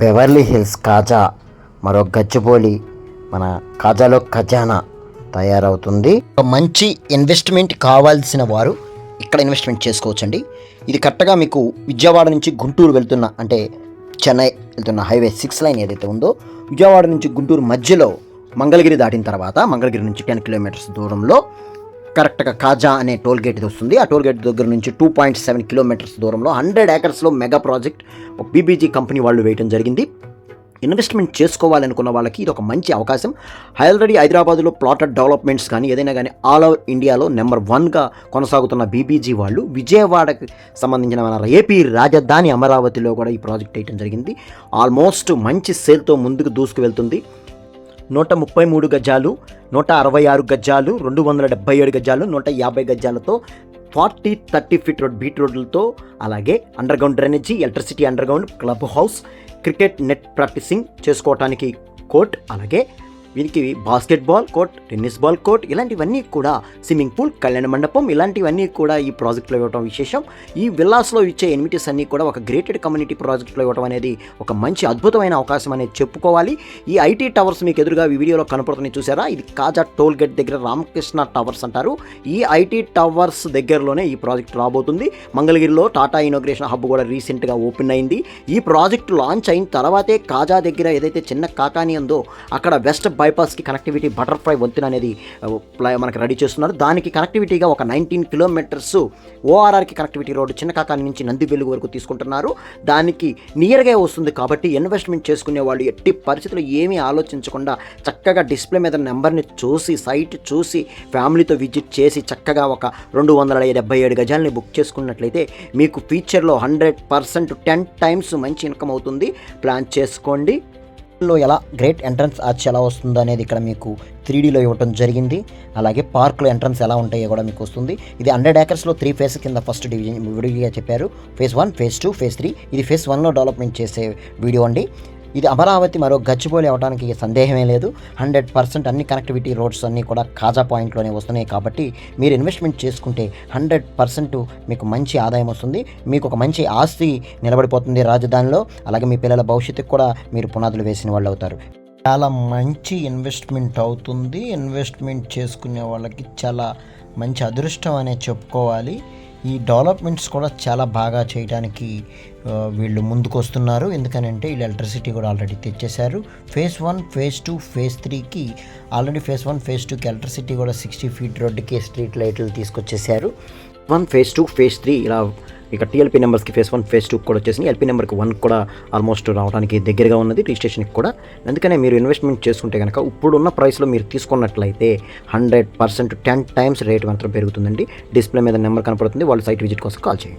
Beverly hills కాజా మరో గచ్చిబౌలి మన కాజాలో ఖజానా తయారవుతుంది. ఒక మంచి ఇన్వెస్ట్మెంట్ కావాల్సిన వారు ఇక్కడ ఇన్వెస్ట్మెంట్ చేసుకోవచ్చండి. ఇది కరెక్ట్గా మీకు విజయవాడ నుంచి గుంటూరు వెళ్తున్న అంటే చెన్నై వెళ్తున్న హైవే 6 లైన్ ఏదైతే ఉందో విజయవాడ నుంచి గుంటూరు మధ్యలో మంగళగిరి దాటిన తర్వాత మంగళగిరి నుంచి 10 కిలోమీటర్స్ దూరంలో కరెక్ట్గా కాజా అనే టోల్ గేట్ వస్తుంది. ఆ టోల్ గేట్ దగ్గర నుంచి 2.7 కిలోమీటర్స్ దూరంలో 100 ఏకర్స్లో మెగా ప్రాజెక్ట్ బీబీజీ కంపెనీ వాళ్ళు వేయడం జరిగింది. ఇన్వెస్ట్మెంట్ చేసుకోవాలనుకున్న వాళ్ళకి ఇది ఒక మంచి అవకాశం. ఆల్రెడీ హైదరాబాద్లో ప్లాటెడ్ డెవలప్మెంట్స్ కానీ ఏదైనా కానీ ఆల్ ఓవర్ ఇండియాలో నెంబర్ 1గా కొనసాగుతున్న బీబీజీ వాళ్ళు విజయవాడకి సంబంధించిన మన ఏపీ రాజధాని అమరావతిలో కూడా ఈ ప్రాజెక్ట్ వేయడం జరిగింది. ఆల్మోస్ట్ మంచి సేల్తో ముందుకు దూసుకు వెళ్తుంది. 133 గజాలు, 166 గజాలు, 277 గజాలు, 150 గజాలతో 30 ఫీట్ రోడ్ బీట్ రోడ్లతో అలాగే underground drainage, electricity, underground clubhouse, cricket net practising చేసుకోవటానికి కోర్ట్, అలాగే వీరికి basketball court, tennis ball court, ఇలాంటివన్నీ కూడా స్విమ్మింగ్ పూల్, కళ్యాణ మండపం ఇలాంటివన్నీ కూడా ఈ ప్రాజెక్ట్లో ఇవ్వడం విశేషం. ఈ విల్లాస్లో ఇచ్చే ఎనిమిటీస్ అన్నీ కూడా ఒక గ్రేటెడ్ కమ్యూనిటీ ప్రాజెక్ట్లో ఇవ్వడం అనేది ఒక మంచి అద్భుతమైన అవకాశం అనేది చెప్పుకోవాలి. ఈ ఐటీ టవర్స్ మీకు ఎదురుగా ఈ వీడియోలో కనపడుతున్నాయి చూసారా, ఇది కాజా టోల్ గేట్ దగ్గర రామకృష్ణ టవర్స్ అంటారు. ఈ ఐటీ టవర్స్ దగ్గరలోనే ఈ ప్రాజెక్ట్ రాబోతుంది. మంగళగిరిలో టాటా ఇన్నోగ్రేషన్ హబ్ కూడా రీసెంట్గా ఓపెన్ అయింది. ఈ ప్రాజెక్ట్ లాంచ్ అయిన తర్వాతే కాజా దగ్గర ఏదైతే చిన్న కాకాని ఉందో అక్కడ వెస్ట్ బైపాస్కి కనెక్టివిటీ బటర్ఫ్లై వంతెన అనేది మనకి రెడీ చేస్తున్నారు. దానికి కనెక్టివిటీగా ఒక 19 కిలోమీటర్స్ ఓఆర్ఆర్కి కనెక్టివిటీ రోడ్డు చిన్న కాకాని నుంచి నంది వెలుగు వరకు తీసుకుంటున్నారు. దానికి నియర్గా వస్తుంది కాబట్టి ఇన్వెస్ట్మెంట్ చేసుకునే వాళ్ళు ఎట్టి పరిస్థితుల్లో ఏమీ ఆలోచించకుండా చక్కగా డిస్ప్లే మీద నెంబర్ని చూసి సైట్ చూసి ఫ్యామిలీతో విజిట్ చేసి చక్కగా ఒక 277 గజాలని బుక్ చేసుకున్నట్లయితే మీకు ఫ్యూచర్లో 100% 10 టైమ్స్ మంచి ఇన్కమ్ అవుతుంది. ప్లాన్ చేసుకోండి. లో ఎలా గ్రేట్ ఎంట్రన్స్ ఆర్చ్ ఎలా వస్తుందో అనేది ఇక్కడ మీకు 3Dలో ఇవ్వడం జరిగింది. అలాగే పార్క్లో ఎంట్రన్స్ ఎలా ఉంటాయో కూడా మీకు వస్తుంది. ఇది 100 ఏకర్స్లో 3 ఫేజ్ కింద ఫస్ట్ డివిజన్ విడిగా చెప్పారు. Phase 1, phase 2, phase 3. ఇది ఫేజ్ 1లో డెవలప్మెంట్ చేసే వీడియో అండి. ఇది అమరావతి మరో గచ్చిబౌలి అవడానికి సందేహమే లేదు. 100% అన్ని కనెక్టివిటీ రోడ్స్ అన్నీ కూడా కాజా పాయింట్లోనే వస్తున్నాయి కాబట్టి మీరు ఇన్వెస్ట్మెంట్ చేసుకుంటే 100% మీకు మంచి ఆదాయం వస్తుంది. మీకు ఒక మంచి ఆస్తి నిలబడిపోతుంది రాజధానిలో. అలాగే మీ పిల్లల భవిష్యత్తుకు కూడా మీరు పునాదులు వేసిన వాళ్ళు అవుతారు. చాలా మంచి ఇన్వెస్ట్మెంట్ అవుతుంది. ఇన్వెస్ట్మెంట్ చేసుకునే వాళ్ళకి చాలా మంచి అదృష్టం అనే చెప్పుకోవాలి. ఈ డెవలప్మెంట్స్ కూడా చాలా బాగా చేయడానికి వీళ్ళు ముందుకు వస్తున్నారు. ఎందుకనంటే వీళ్ళు ఎలక్ట్రిసిటీ కూడా ఆల్రెడీ తెచ్చేశారు. ఫేజ్ 1, ఫేజ్ 2, ఫేజ్ 3కి ఆల్రెడీ ఫేజ్ 1, ఫేజ్ 2కి ఎలక్ట్రిసిటీ కూడా 60 ఫీట్ రోడ్డుకి స్ట్రీట్ లైట్లు తీసుకొచ్చేసారు. 1, ఫేజ్ 2, ఫేజ్ 3 ఇలా ఇక టీఎల్పీ నెంబర్స్కి ఫేజ్ 1, ఫేజ్ 2 కూడా వచ్చేసింది. ఎల్పీ నెంబర్కి 1 కూడా ఆల్మోస్ట్ రావడానికి దగ్గరగా ఉన్నది రిజిస్ట్రేషన్కి కూడా. అందుకనే మీరు ఇన్వెస్ట్మెంట్ చేసుకుంటే కనుక ఇప్పుడున్న ప్రైస్లో మీరు తీసుకున్నట్లయితే 100% 10 టైమ్స్ రేట్ మాత్రం పెరుగుతుందండి. డిస్ప్లే మీద నెంబర్ కనపడుతుంది. వాళ్ళు సైట్ విజిట్ కోసం కాల్ చేయండి.